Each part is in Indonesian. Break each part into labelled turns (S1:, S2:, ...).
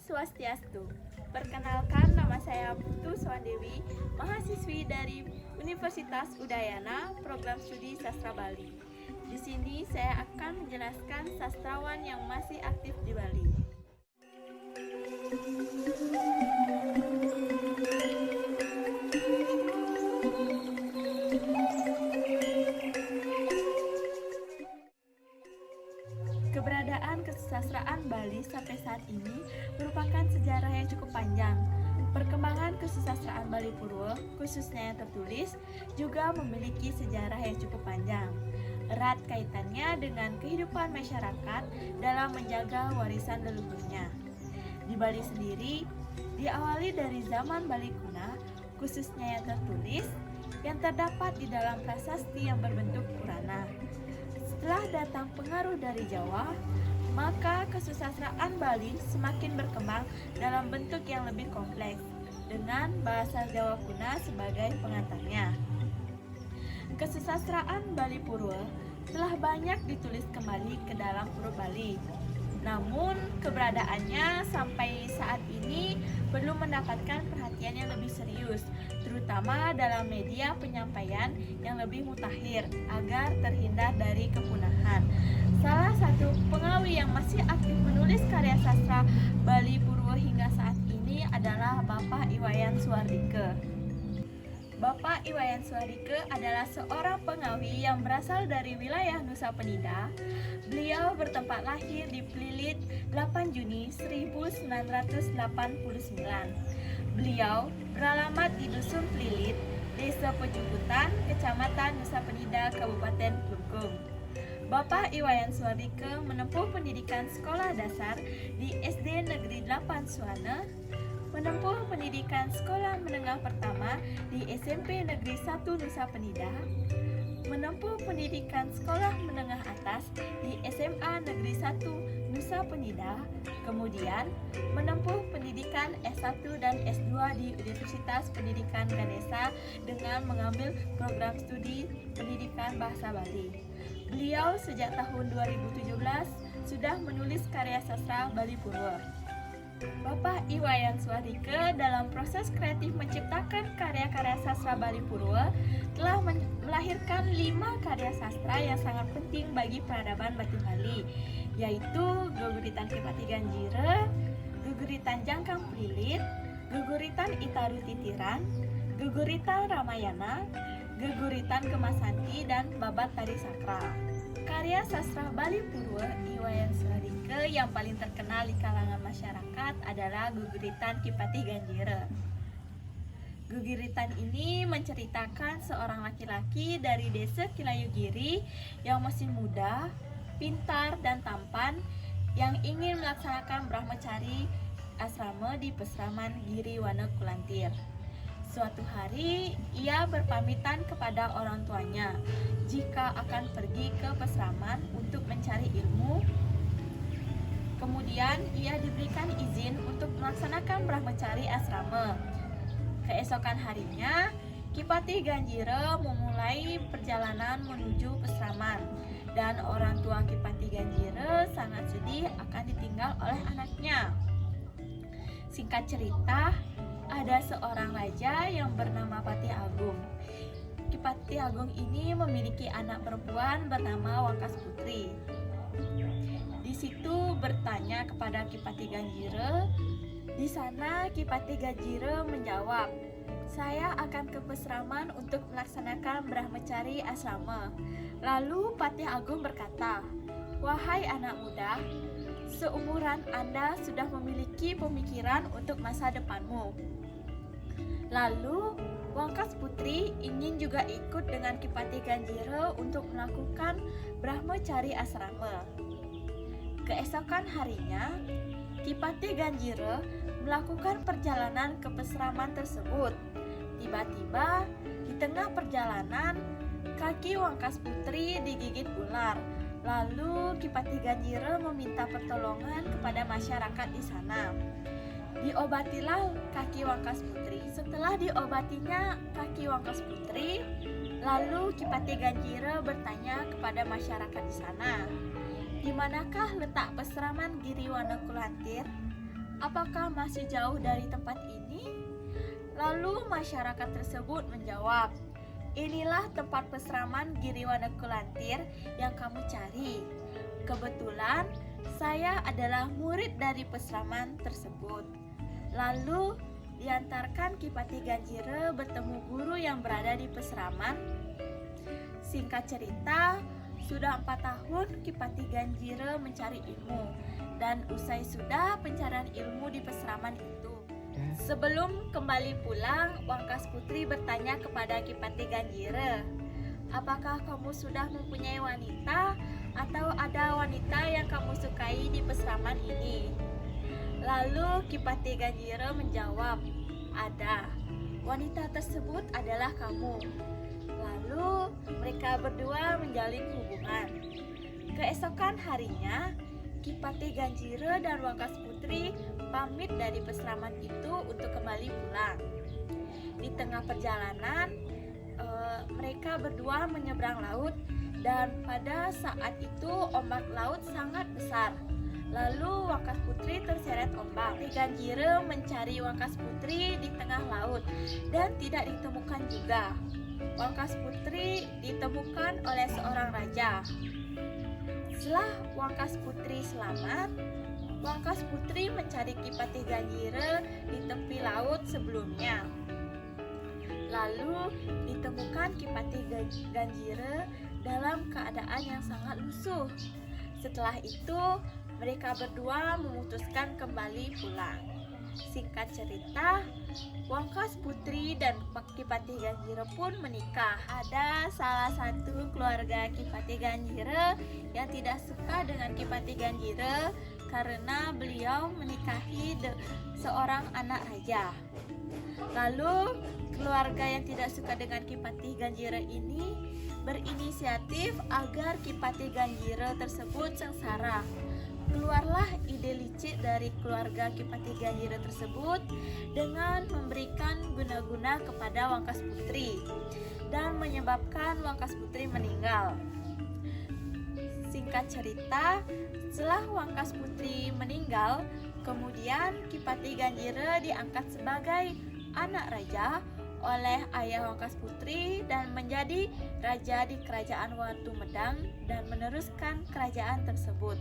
S1: Swastiastu. Perkenalkan, nama saya Putu Swandewi, mahasiswi dari Universitas Udayana, program studi sastra Bali. Di sini saya akan menjelaskan sastrawan yang masih aktif di Bali. Keberadaan kesusastraan Bali sampai saat ini merupakan sejarah yang cukup panjang. Perkembangan kesusastraan Bali Purwo, khususnya yang tertulis, juga memiliki sejarah yang cukup panjang. Erat kaitannya dengan kehidupan masyarakat dalam menjaga warisan leluhurnya. Di Bali sendiri, diawali dari zaman Bali kuna, khususnya yang tertulis, yang terdapat di dalam prasasti yang berbentuk Purana. Setelah datang pengaruh dari Jawa, maka kesusastraan Bali semakin berkembang dalam bentuk yang lebih kompleks, dengan bahasa Jawa kuna sebagai pengantarnya. Kesusastraan Bali Purwo telah banyak ditulis kembali ke dalam huruf Bali. Namun, keberadaannya sampai saat ini belum mendapatkan perhatian yang lebih serius, terutama dalam media penyampaian yang lebih mutakhir agar terhindar dari kepunahan. Salah satu pengawi yang masih aktif menulis karya sastra Bali Purwo hingga saat ini adalah Bapak Iwayan Suardike. Bapak Iwayan Suardike adalah seorang pengawi yang berasal dari wilayah Nusa Penida. Beliau bertempat lahir di Plilit 8 Juni 1989. Beliau beralamat di Dusun Plilit, Desa Pejubutan, Kecamatan Nusa Penida, Kabupaten Klungkung. Bapak Iwayan Suardike menempuh pendidikan sekolah dasar di SD Negeri 8 Suwana, menempuh pendidikan sekolah menengah pertama di SMP Negeri 1 Nusa Penida, menempuh pendidikan sekolah menengah atas di SMA Negeri 1 Nusa Penida, kemudian menempuh pendidikan S1 dan S2 di Universitas Pendidikan Ganesha dengan mengambil program studi pendidikan bahasa Bali. Beliau sejak tahun 2017 sudah menulis karya sastra Bali Purwo. Bapak Iwayan Suardike dalam proses kreatif menciptakan karya-karya sastra Bali Purwo telah melahirkan 5 karya sastra yang sangat penting bagi peradaban batin Bali, yaitu Geguritan Kipati Ganjire, Geguritan Jangkang Plilit, Geguritan Itaru Titiran, Geguritan Ramayana, Geguritan Kemasanti, dan Babat Tari Sakral. Karya sastra Bali Purwo Iwayan Suardike yang paling terkenal di kalangan masyarakat adalah Geguritan Kipati Ganjire. Geguritan ini menceritakan seorang laki-laki dari desa Kilayugiri yang masih muda, pintar, dan tampan yang ingin melaksanakan brahmacari asrama di Pesraman Giri Wana Kulantir. Suatu hari, ia berpamitan kepada orang tuanya jika akan pergi ke Pesraman untuk mencari ilmu. Kemudian, ia diberikan izin untuk melaksanakan brahmacari asrama. Keesokan harinya, Kipati Ganjire memulai perjalanan menuju Pesraman, dan orang tua Kipati Ganjire sangat sedih akan ditinggal oleh anaknya. Singkat cerita, ada seorang raja yang bernama Patih Agung. Kipati Agung ini memiliki anak perempuan bernama Wangkas Putri. Di situ bertanya kepada Kipati Ganjire. Di sana Kipati Ganjire menjawab, "Saya akan ke Pesraman untuk melaksanakan brahmacari asrama." Lalu Patih Agung berkata, "Wahai anak muda, seumuran Anda sudah memiliki pemikiran untuk masa depanmu." Lalu Wangkas Putri ingin juga ikut dengan Kipati Ganjire untuk melakukan brahmacari asrama. Keesokan harinya, Kipati Ganjire melakukan perjalanan ke Pesraman tersebut. Tiba-tiba di tengah perjalanan, kaki Wangkas Putri digigit ular. Lalu Kipati Ganjire meminta pertolongan kepada masyarakat di sana. Diobatilah kaki Wangkas Putri. Setelah diobatinya kaki Wangkas Putri, lalu Kipati Ganjire bertanya kepada masyarakat di sana, "Di manakah letak Pesraman Giri Wana Kulantir?" apakah masih jauh dari tempat ini? Lalu masyarakat tersebut menjawab, inilah tempat peseraman Giriwana Kulantir yang kamu cari. Kebetulan saya adalah murid dari peseraman tersebut. Lalu diantarkan Kipati Ganjira bertemu guru yang berada di peseraman. Singkat cerita, sudah 4 tahun Kipati Ganjira mencari ilmu, dan usai sudah pencarian ilmu di peseraman itu. Sebelum kembali pulang, Wangkas Putri bertanya kepada Kipati Ganjira, apakah kamu sudah mempunyai wanita atau ada wanita yang kamu sukai di peseraman ini? Lalu Kipati Ganjira menjawab, ada. Wanita tersebut adalah kamu. Lalu mereka berdua menjalin hubungan. Keesokan harinya, Kipati Ganjira dan Wangkas Putri pamit dari peseraman itu untuk kembali pulang. Di tengah perjalanan, mereka berdua menyeberang laut, dan pada saat itu ombak laut sangat besar. Lalu Wangkas Putri terseret ombak. Kipati Ganjira mencari Wangkas Putri di tengah laut dan tidak ditemukan juga. Wangkas Putri ditemukan oleh seorang raja. Setelah Wangkas Putri selamat, Wangkas Putri mencari Kipati Ganjira di tepi laut sebelumnya. Lalu ditemukan Kipati Ganjira dalam keadaan yang sangat lusuh. Setelah itu, mereka berdua memutuskan kembali pulang. Singkat cerita, Wangkas Putri dan Kipati Ganjira pun menikah. Ada salah satu keluarga Kipati Ganjira yang tidak suka dengan Kipati Ganjira karena beliau menikahi seorang anak raja. Lalu keluarga yang tidak suka dengan Kipati Ganjira ini berinisiatif agar Kipati Ganjira tersebut sengsara. Keluarlah ide licik dari keluarga Kipati Ganjira tersebut dengan memberikan guna-guna kepada Wangkas Putri dan menyebabkan Wangkas Putri meninggal. Singkat cerita, setelah Wangkas Putri meninggal, kemudian Kipati Ganjira diangkat sebagai anak raja oleh ayah Wangkas Putri dan menjadi raja di kerajaan Watu Medang dan meneruskan kerajaan tersebut.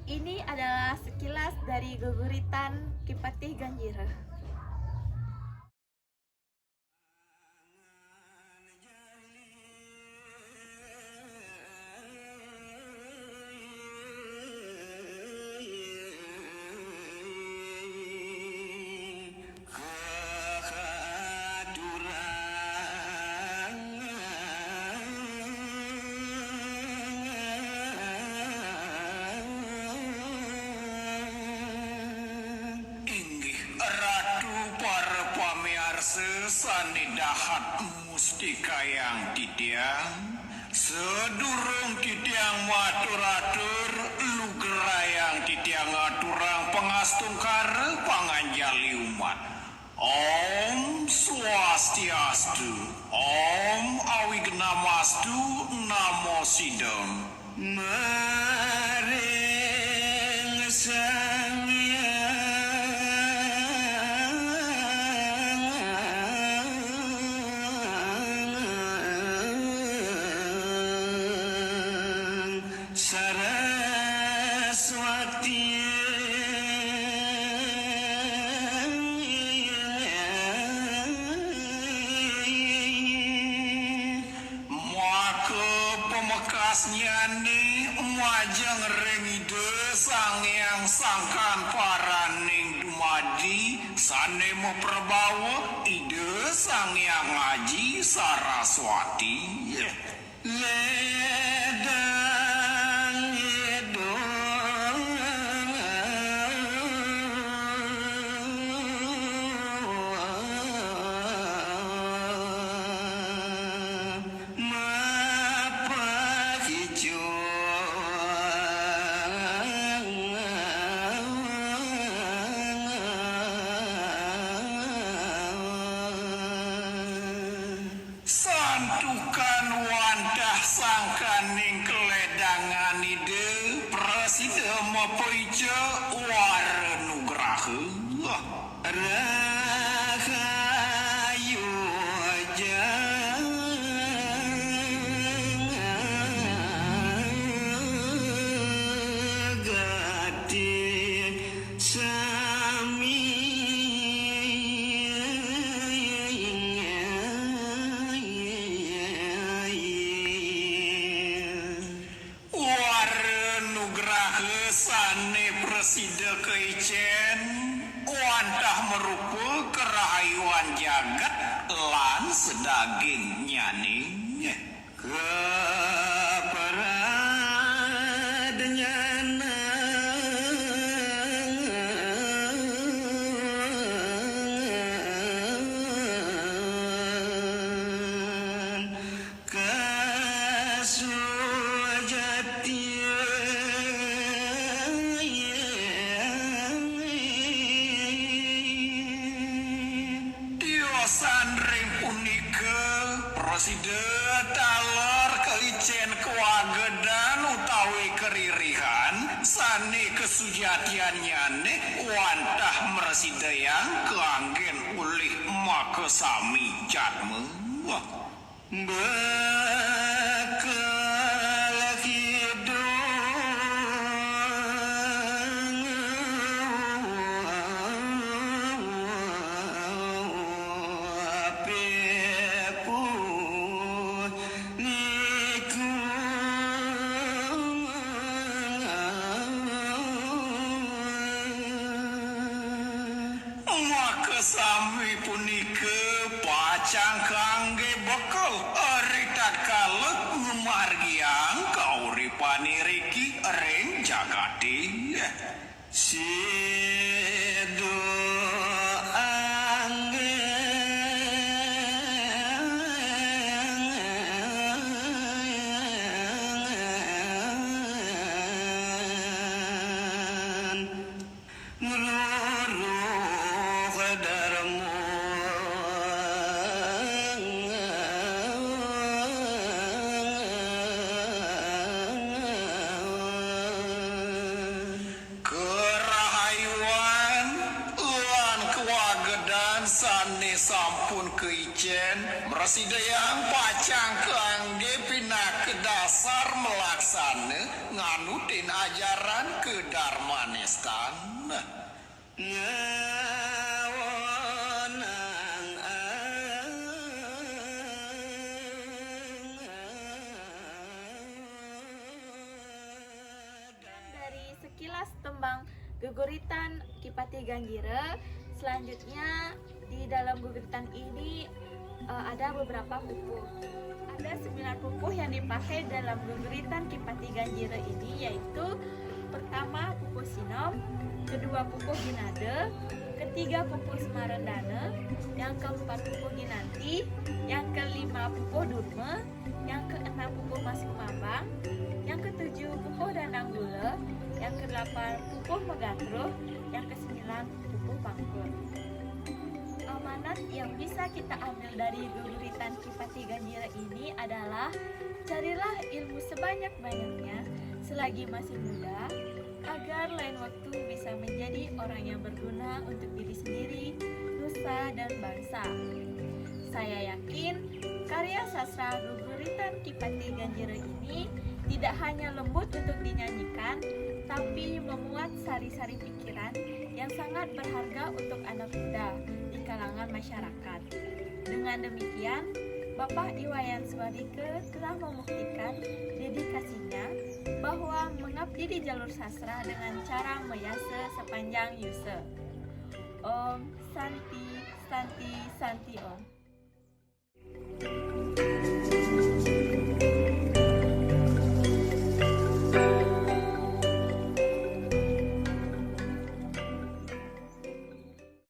S1: Ini adalah sekilas dari guguritan Kipati Ganjira.
S2: Sanidahat mustika yang didiang, sedurung didiang matur-atur, lugera yang didiang aturang pengastungkar panganjali umat. Om Swastiastu, Om Awignamastu, Namo Sidam. Maring nyani majang rengide sangyang sangkan paraning dumadi sane memperbawa ide sangyang ngaji Saraswati ledang santukan wandah sangkaning kelek sama peice war nugraha rahayu jagatin sami Nugraha sane presida keicen wantah merupa kerahayuan jagat lan sedaging nyani keparadanyana Sandring punika presiden taler keicen kewagedan utawi keririhan sane kesujatiannya ne wantah meresidayang keanggen ulih maka sami jatme bekal sami punika pacang kangge bekal aritat kalut ngumargiang kauripani riki reng jagati sedo sane sampun keicen meresidayang pacang keangge pina kedasar melaksana nganutin ajaran kedarmanestan
S1: Dari sekilas tembang Geguritan Kipati Ganjire, selanjutnya di dalam guguritan ini ada beberapa pupuh. Ada 9 pupuh yang dipakai dalam guguritan Kipati Ganjire ini, yaitu pertama pupuh Sinom, kedua pupuh Ginade, ketiga pupuh Semarendane, yang keempat pupuh Ginanti, yang kelima pupuh Durme, yang keenam pupuh Mas Kumambang, yang ketujuh pupuh Dananggule, yang kedelapan pupuh Megatruh, yang kesembilan pupuh Pangkur. Amanat yang bisa kita ambil dari guguritan Kipati Ganjire ini adalah carilah ilmu sebanyak-banyaknya selagi masih muda, agar lain waktu bisa menjadi orang yang berguna untuk diri sendiri, nusa, dan bangsa. Saya yakin karya sastra guguritan Kipati Ganjire ini tidak hanya lembut untuk dinyanyikan, tapi memuat sari-sari pikiran yang sangat berharga untuk anak muda di kalangan masyarakat. Dengan demikian, Bapak Iwayan Swadike telah membuktikan dedikasinya bahwa mengabdi di jalur sastra dengan cara meyase sepanjang yuse. Om Santi Santi Santi Om.